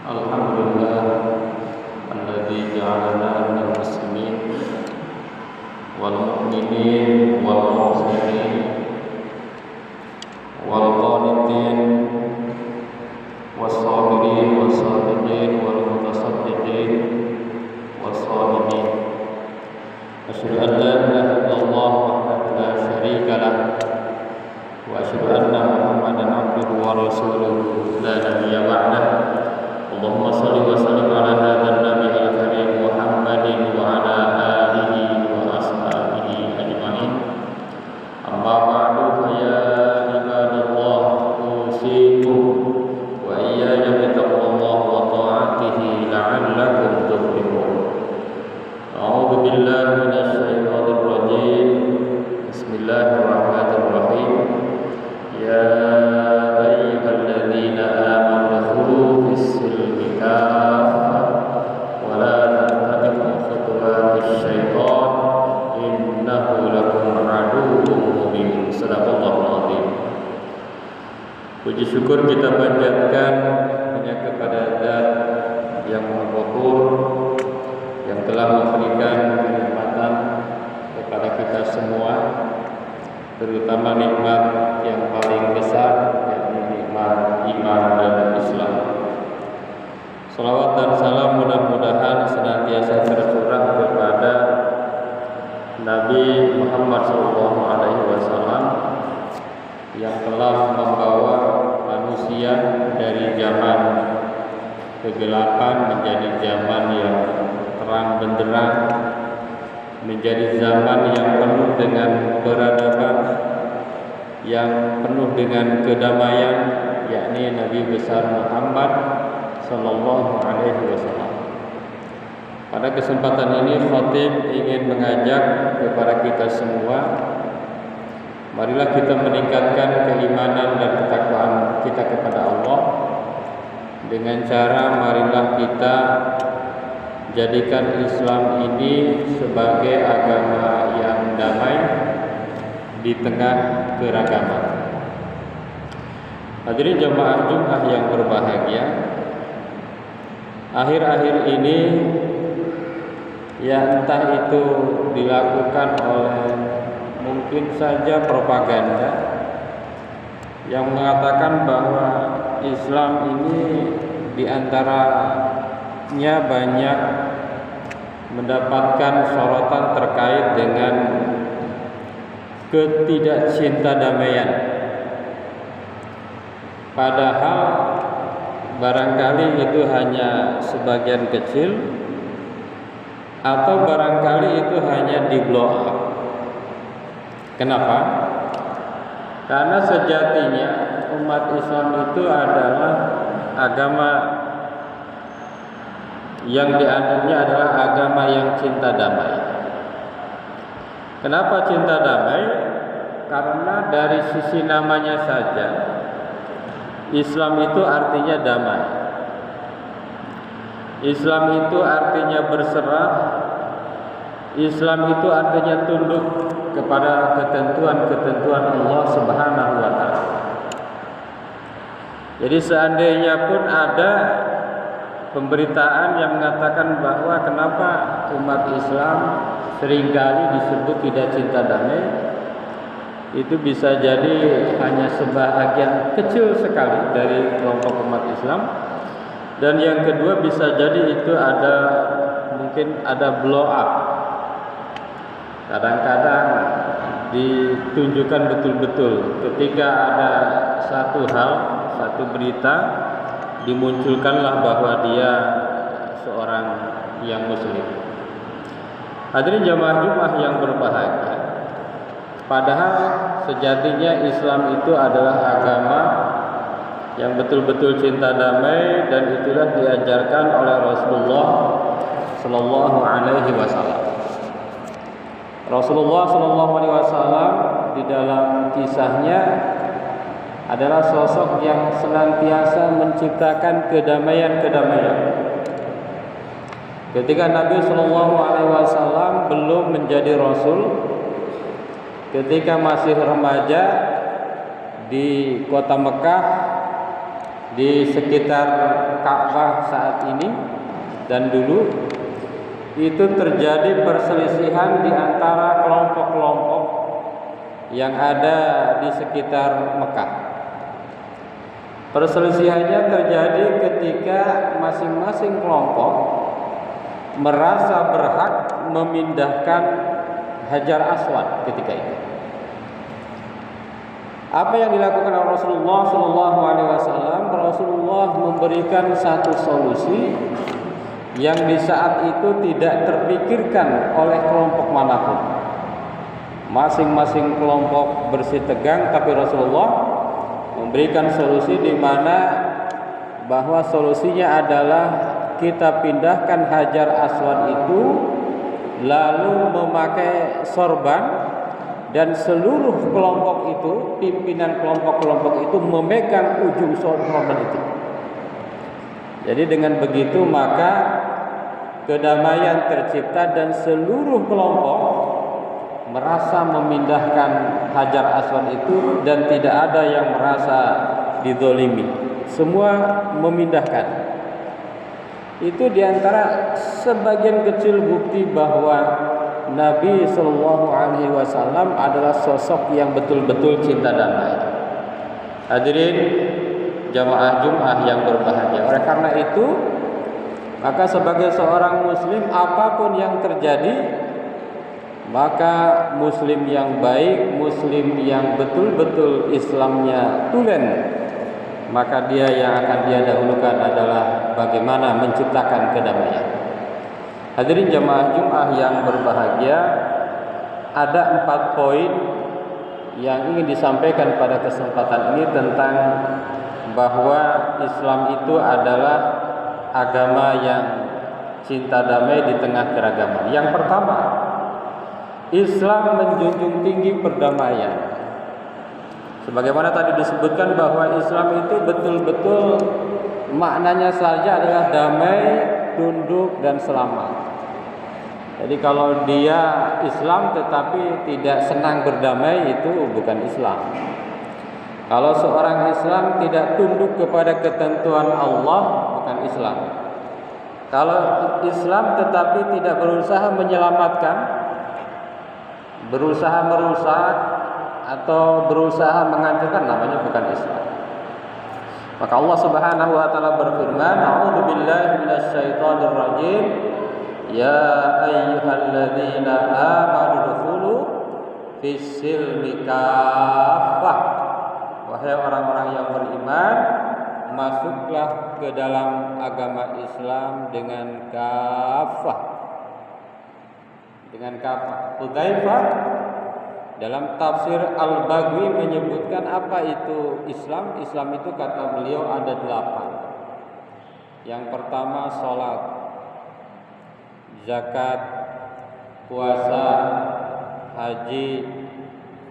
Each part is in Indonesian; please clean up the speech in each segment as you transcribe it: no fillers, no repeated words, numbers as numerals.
Alhamdulillah alladzi ja'alana minal muslimin wal mu'minin wal muhsinin wal qanitin was sabirin was sadiqin wal mutasaddiqin was salimin. Asyhadu an la ilaha illallah wahdahu la syarika lah wa asyhadu anna Muhammadan abduhu wa rasuluhu la nabiyya ba'dah. Allahumma shalli wa sallim ala hadzal nabiyil karim Muhammadin wa ala alihi wa ashabihi ajmain. Amma ba'du fa ya ibadallah usikum wa iyaya bi taqwallah wa ta'atihi la'allakum tuflihun. A'udzu billahi minasy syaithanir rajim. Bismillahirrahmanirrahim. Ya ayyuhalladzina amanu dakhulu fis-silmi kaffah wa la tattabi'u khutuwatis syaitan innahu lakum aduwwun mubin. Shadaqallahul azim. Puji syukur kita panjatkan hanya kepada Zat yang Maha Ghafur yang telah memberikan kenikmatan kepada kita semua, terutama nikmat yang paling besar, yakni nikmat iman dan Islam. Salawat dan salam mudah-mudahan senantiasa tercurah kepada Nabi Muhammad SAW yang telah membawa manusia dari zaman kegelapan menjadi zaman yang terang benderang, menjadi zaman yang penuh dengan peradaban, yang penuh dengan kedamaian, yakni Nabi besar Muhammad sallallahu alaihi wasallam. Pada kesempatan ini khatib ingin mengajak kepada kita semua, marilah kita meningkatkan keimanan dan ketakwaan kita kepada Allah dengan cara marilah kita jadikan Islam ini sebagai agama yang damai di tengah keragaman. Hadirin jamaah Jumat yang berbahagia, akhir-akhir ini ya entah itu dilakukan oleh mungkin saja propaganda yang mengatakan bahwa Islam ini diantaranya banyak mendapatkan sorotan terkait dengan ketidakcintadamaian. Padahal barangkali itu hanya sebagian kecil, atau barangkali itu hanya di blow up. Kenapa? Karena sejatinya umat Islam itu adalah agama yang dianutnya adalah agama yang cinta damai. Kenapa cinta damai? Karena dari sisi namanya saja Islam itu artinya damai. Islam itu artinya berserah. Islam itu artinya tunduk kepada ketentuan-ketentuan Allah Subhanahu wa taala. Jadi seandainya pun ada pemberitaan yang mengatakan bahwa kenapa umat Islam seringkali disebut tidak cinta damai, itu bisa jadi hanya sebahagian kecil sekali dari kelompok umat Islam. Dan yang kedua bisa jadi itu mungkin ada blow up. Kadang-kadang ditunjukkan betul-betul ketika ada satu hal, satu berita, dimunculkanlah bahwa dia seorang yang muslim. Hadirin jamaah Jumat yang berbahagia, padahal sejatinya Islam itu adalah agama yang betul-betul cinta damai, dan itulah diajarkan oleh Rasulullah sallallahu alaihi wasallam. Rasulullah sallallahu alaihi wasallam di dalam kisahnya adalah sosok yang senantiasa menciptakan kedamaian-kedamaian. Ketika Nabi sallallahu alaihi wasallam belum menjadi rasul, ketika masih remaja di kota Mekah, di sekitar Ka'bah saat ini dan dulu itu terjadi perselisihan di antara kelompok-kelompok yang ada di sekitar Mekah. Perselisihannya terjadi ketika masing-masing kelompok merasa berhak memindahkan Hajar Aswad ketika itu. Apa yang dilakukan oleh Rasulullah SAW? Rasulullah memberikan satu solusi yang di saat itu tidak terpikirkan oleh kelompok manapun. Masing-masing kelompok bersitegang, tapi Rasulullah memberikan solusi di mana bahwa solusinya adalah kita pindahkan Hajar Aswad itu lalu memakai sorban, dan seluruh kelompok itu, pimpinan kelompok-kelompok itu memegang ujung sorban itu. Jadi dengan begitu maka kedamaian tercipta dan seluruh kelompok merasa memindahkan Hajar Aswad itu dan tidak ada yang merasa dizolimi. Semua memindahkan. Itu diantara sebagian kecil bukti bahwa Nabi Shallallahu Alaihi Wasallam adalah sosok yang betul-betul cinta damai. Hadirin jamaah Jumat yang berbahagia. Oleh karena itu, maka sebagai seorang Muslim, apapun yang terjadi, maka Muslim yang baik, Muslim yang betul-betul Islamnya tulen, maka dia yang akan dia dahulukan adalah bagaimana menciptakan kedamaian. Hadirin jamaah Jumat yang berbahagia, ada 4 poin yang ingin disampaikan pada kesempatan ini tentang bahwa Islam itu adalah agama yang cinta damai di tengah keragaman. Yang pertama, Islam menjunjung tinggi perdamaian. Sebagaimana tadi disebutkan bahwa Islam itu betul-betul maknanya saja adalah damai, tunduk dan selamat. Jadi kalau dia Islam tetapi tidak senang berdamai, itu bukan Islam. Kalau seorang Islam tidak tunduk kepada ketentuan Allah, bukan Islam. Kalau Islam tetapi tidak berusaha menyelamatkan, berusaha merusak atau berusaha menghancurkan, namanya bukan Islam. Maka Allah Subhanahu wa taala berfirman, "A'udzubillahi minasyaitonir rajim. Ya ayyuhalladzina amanu dkhulu fis-silmi kaffah." Wahai orang-orang yang beriman, masuklah ke dalam agama Islam dengan kafah. Dengan kafah. Hudzaifah dalam tafsir Al-Baghawi menyebutkan apa itu Islam. Islam itu kata beliau ada 8. Yang pertama salat, zakat, puasa, haji,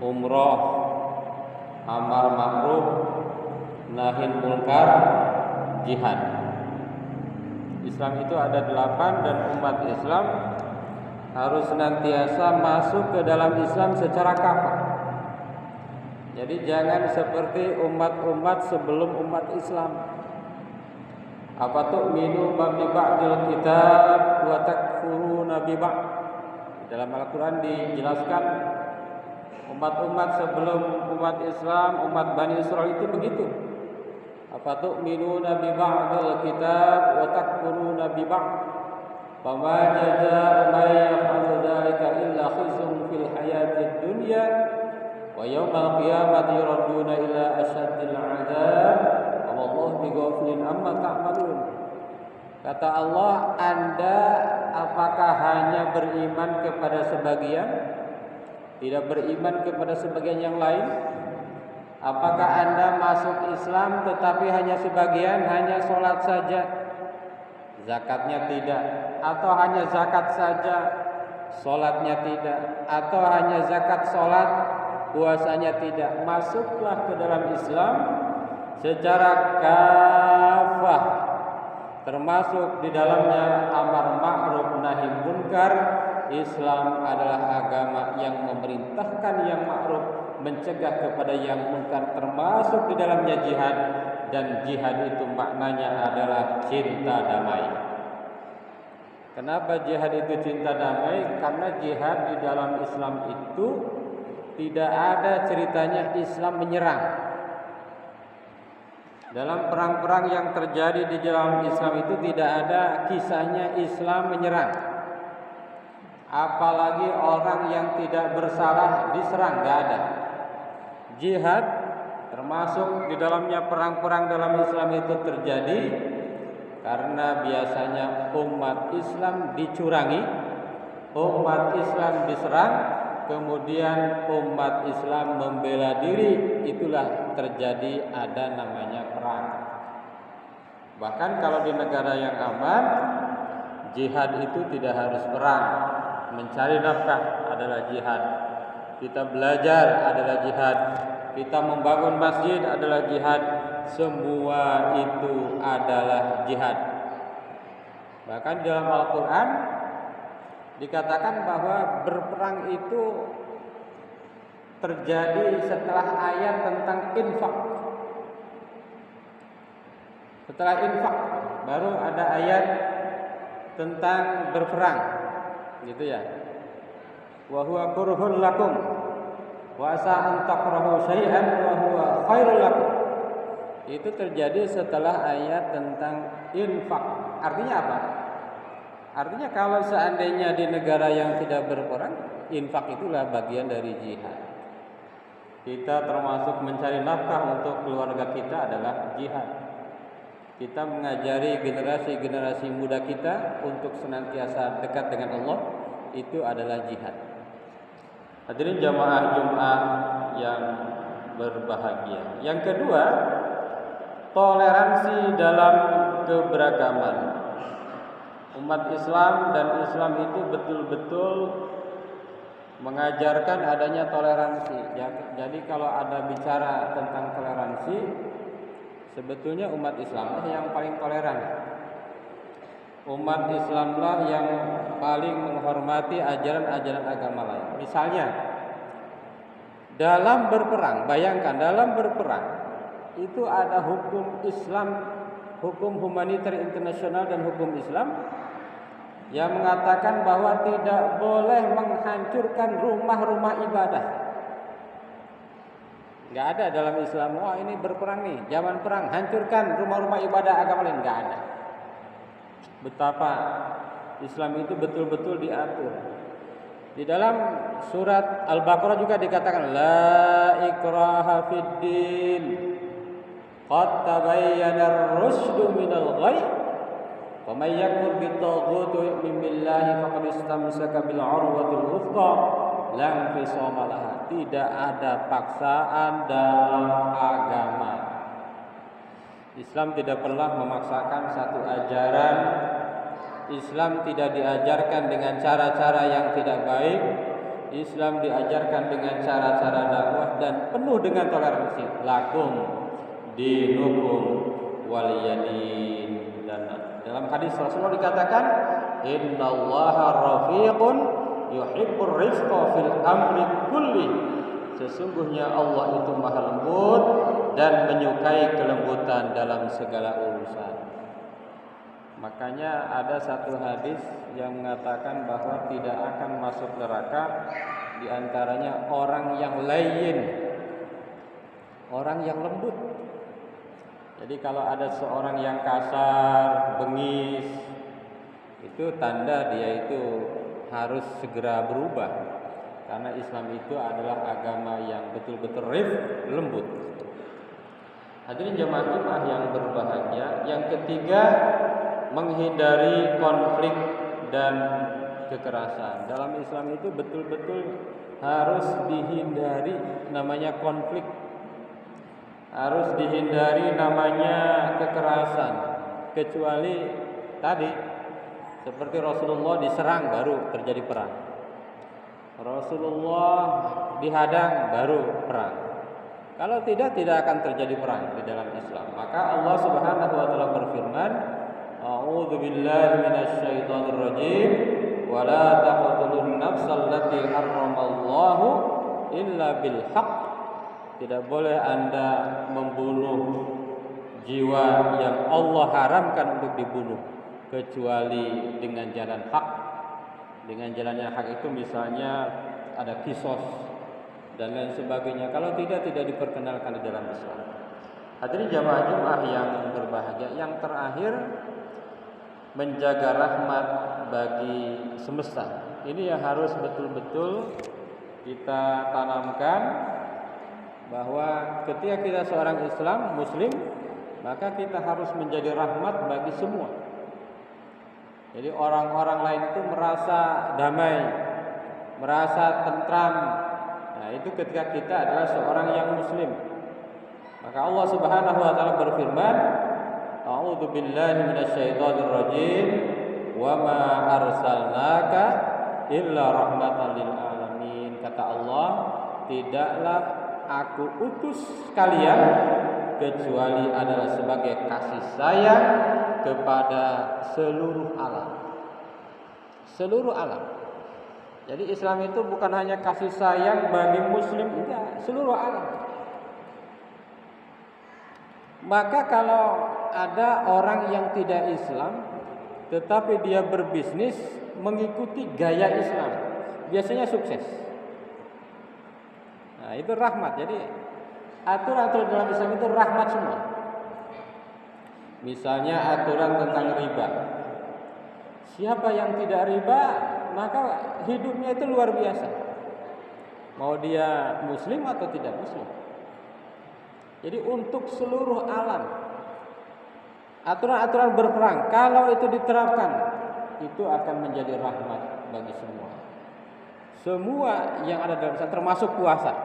umroh, amar ma'ruf, nahi munkar, jihad. Islam itu ada 8 dan umat Islam harus senantiasa masuk ke dalam Islam secara kafah. Jadi jangan seperti umat-umat sebelum umat Islam. Apa tuh minu bi ba'dil kitab wa takfuruna bi ba'd. Dalam Al-Qur'an dijelaskan umat-umat sebelum umat Islam, umat Bani Israil itu begitu. Apa tuh minu bi ba'dil kitab wa takfuruna bi ba'd. Fama jazaa'u man yaf'alu dzalika illa khizyun fil hayatid dunya wa yaumal qiyamati yuradduna ila asyaddil 'adzab wa wallahu bighafilin amma ta'malun. Kata Allah, Anda apakah hanya beriman kepada sebagian, tidak beriman kepada sebagian yang lain? Apakah Anda masuk Islam tetapi hanya sebagian, hanya sholat saja, zakatnya tidak, atau hanya zakat saja, sholatnya tidak, atau hanya zakat sholat, puasanya tidak? Masuklah ke dalam Islam secara kafah, termasuk di dalamnya amar ma'ruf nahi munkar. Islam adalah agama yang memerintahkan yang ma'ruf, mencegah kepada yang munkar, termasuk di dalamnya jihad. dan jihad itu maknanya adalah cinta damai. Kenapa jihad itu cinta damai? Karena jihad di dalam Islam itu tidak ada ceritanya Islam menyerang. Dalam perang-perang yang terjadi di dalam Islam itu tidak ada kisahnya Islam menyerang. Apalagi orang yang tidak bersalah diserang, nggak ada. Jihad termasuk di dalamnya perang-perang dalam Islam itu terjadi karena biasanya umat Islam dicurangi, umat Islam diserang, kemudian umat Islam membela diri, itulah terjadi ada namanya perang. Bahkan kalau di negara yang aman, jihad itu tidak harus perang. Mencari nafkah adalah jihad. Kita belajar adalah jihad. Kita membangun masjid adalah jihad. Semua itu adalah jihad. Bahkan dalam Al-Quran dikatakan bahwa berperang itu terjadi setelah ayat tentang infak. Setelah infak baru ada ayat tentang berperang, gitu ya. Wa huwa kurhun lakum wa asa an takrahu syai'an wa huwa khairul lakum. Itu terjadi setelah ayat tentang infak. Artinya apa? Artinya kalau seandainya di negara yang tidak berperang, infak itulah bagian dari jihad. Kita termasuk mencari nafkah untuk keluarga kita adalah jihad. Kita mengajari generasi-generasi muda kita untuk senantiasa dekat dengan Allah, itu adalah jihad. Hadirin jamaah Jumat yang berbahagia. Yang kedua, toleransi dalam keberagaman. Umat Islam dan Islam itu betul-betul mengajarkan adanya toleransi. Jadi kalau ada bicara tentang toleransi, sebetulnya umat Islamlah yang paling toleran. Umat Islamlah yang paling menghormati ajaran-ajaran agama lain. Misalnya, dalam berperang, bayangkan dalam berperang itu ada hukum Islam, hukum humaniter internasional dan hukum Islam yang mengatakan bahwa tidak boleh menghancurkan rumah-rumah ibadah. Nggak ada dalam Islam, wah ini berperang nih, zaman perang, hancurkan rumah-rumah ibadah agama lain, nggak ada. Betapa Islam itu betul-betul diatur. Di dalam surat Al-Baqarah juga dikatakan la ikraha fid din qad tabayyana ar-rusydu minal ghayy wa may yakfur bit-taghuti wa yu'min billahi faqad istamsaka bil 'urwatil wuthqa la infisama laha. Tidak ada paksaan dalam agama. Islam tidak pernah memaksakan satu ajaran. Islam tidak diajarkan dengan cara-cara yang tidak baik. Islam diajarkan dengan cara-cara dakwah dan penuh dengan toleransi. Lakum dinukum waliyadin. Dan dalam hadis Rasulullah dikatakan, innallaha rafiqun yuhibbur rifqa fil amri kulli. Sesungguhnya Allah itu maha lembut dan menyukai kelembutan dalam segala urusan. Makanya ada satu hadis yang mengatakan bahwa tidak akan masuk neraka di antaranya orang yang layyin, orang yang lembut. Jadi kalau ada seorang yang kasar, bengis, itu tanda dia itu harus segera berubah. Karena Islam itu adalah agama yang betul-betul lembut. Hadirin jamaah Jumat yang berbahagia. Yang ketiga, menghindari konflik dan kekerasan. Dalam Islam itu betul-betul harus dihindari namanya konflik. Harus dihindari namanya kekerasan. Kecuali tadi seperti Rasulullah diserang baru terjadi perang. Rasulullah dihadang baru perang. Kalau tidak akan terjadi perang di dalam Islam. Maka Allah Subhanahu wa taala berfirman, a'udzu billahi minasy syaithanir rajim wa la taqtulun nafsal lati harramallahu illa bil haqq. Tidak boleh Anda membunuh jiwa yang Allah haramkan untuk dibunuh kecuali dengan jalan hak. Dengan jalan yang hak itu misalnya ada kisos dan lain sebagainya. Kalau tidak diperkenalkan di dalam Islam. Hadirin jamaah Jumat yang berbahagia, yang terakhir menjaga rahmat bagi semesta. Ini yang harus betul-betul kita tanamkan, bahwa ketika kita seorang Islam, Muslim, maka kita harus menjadi rahmat bagi semua. Jadi orang-orang lain itu merasa damai, merasa tentram. Nah, itu ketika kita adalah seorang yang Muslim. Maka Allah Subhanahu wa taala berfirman, A'udzu billahi minasyaitonir rajim, wa ma arsalnaka illa rahmatan lil alamin. Kata Allah, tidaklah aku utus kalian kecuali adalah sebagai kasih sayang kepada seluruh alam. Seluruh alam. Jadi Islam itu bukan hanya kasih sayang bagi Muslim, enggak, seluruh alam. Maka kalau ada orang yang tidak Islam tetapi dia berbisnis mengikuti gaya Islam, biasanya sukses. Nah, itu rahmat. Jadi aturan-aturan dalam Islam itu rahmat semua. Misalnya aturan tentang riba. Siapa yang tidak riba, maka hidupnya itu luar biasa. Mau dia Muslim atau tidak Muslim. Jadi untuk seluruh alam, aturan-aturan berperang, kalau itu diterapkan, itu akan menjadi rahmat bagi semua. Semua yang ada dalam Islam, termasuk puasa.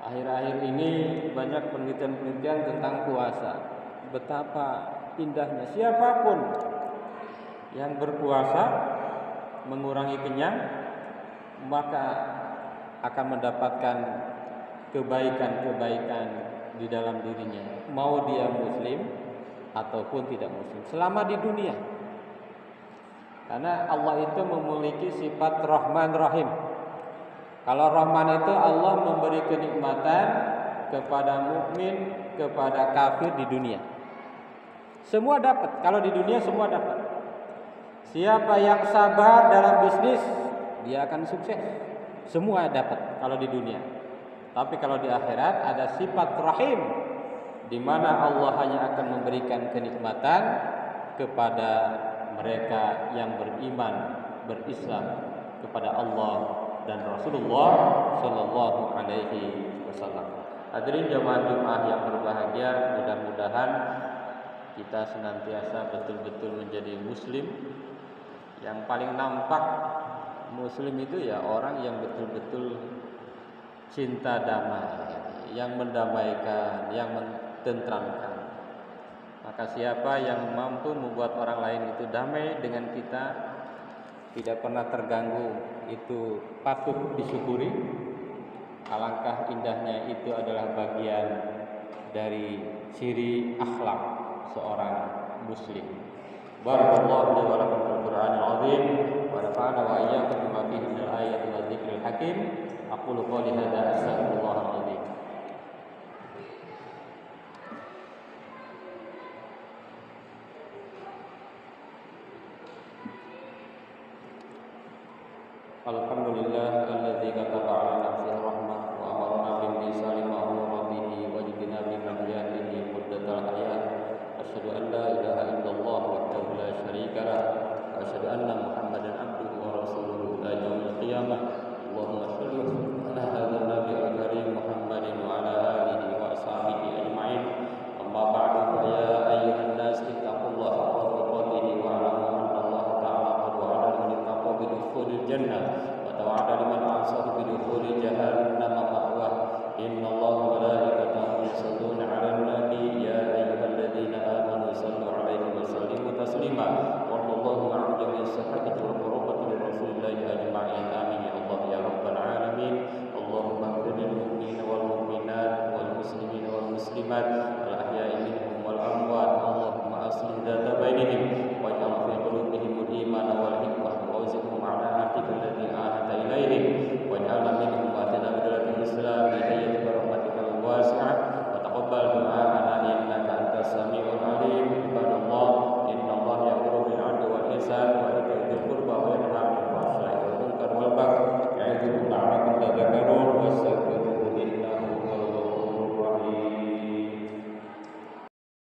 Akhir-akhir ini banyak penelitian-penelitian tentang puasa. Betapa indahnya. Siapapun yang berpuasa mengurangi kenyang, maka akan mendapatkan kebaikan-kebaikan di dalam dirinya, mau dia Muslim ataupun tidak Muslim, selama di dunia. Karena Allah itu memiliki sifat Rahman Rahim. Kalau Rahman itu Allah memberi kenikmatan kepada mukmin, kepada kafir di dunia. Semua dapat. Kalau di dunia semua dapat. Siapa yang sabar dalam bisnis, dia akan sukses. Semua dapat kalau di dunia. Tapi kalau di akhirat ada sifat rahim, di mana Allah hanya akan memberikan kenikmatan kepada mereka yang beriman, berislam kepada Allah dan Rasulullah Shallallahu Alaihi Wasallam. Hadirin jamaah Jumat yang berbahagia, mudah-mudahan kita senantiasa betul-betul menjadi Muslim. Yang paling nampak Muslim itu ya orang yang betul-betul cinta damai, yang mendamaikan, yang mententramkan. Maka siapa yang mampu membuat orang lain itu damai dengan kita, tidak pernah terganggu, itu patut disyukuri. Alangkah indahnya itu adalah bagian dari ciri akhlak seorang Muslim. Barakallahu li wa lakum fil Qur'anil azim wa nafa'ana wa iyyakum bima fihi minal ayati wa dzikril hakim. Aqulu qouli hadza astaghfirullahal azim. Alhamdulillah alladzi kataba 'ala nafsihi rahmah wa amarna bil ihsani ma amara bihi wa jibna bi majalihi muddatal hayat. Asyhadu an la ilaha illallah wahdahu la syarika lah wa asyhadu anna Muhammadan abduhu wa rasuluhu ila yaumil qiyamah. Allahumma shalli ala hadzal nabiyil karim Muhammadin wa ala alihi wa ashabihi ajma'in. Amma ba'du, fa ya ayyuhan nas ittaqullaha haqqa tuqatih wa alamu anna Allah ta'ala qad wa'ada man ittaqa bi dukhulil jannah wa tawa'ada liman 'asahu bi dukhulil jahannam ma'wah. Inna Allaha wa malaikatahu yusalluna 'alan nabi ya ayyuhalladzina amanu sallu 'alaihi wa sallimu taslima. Wallahu ma'al jami'is sahabati wal qurabati li rasulillahi ajma'in. Amin ya Allah ya rabbal alamin. Allahumma ighfir lil mu'minina wal mu'minat wal muslimina wal muslimat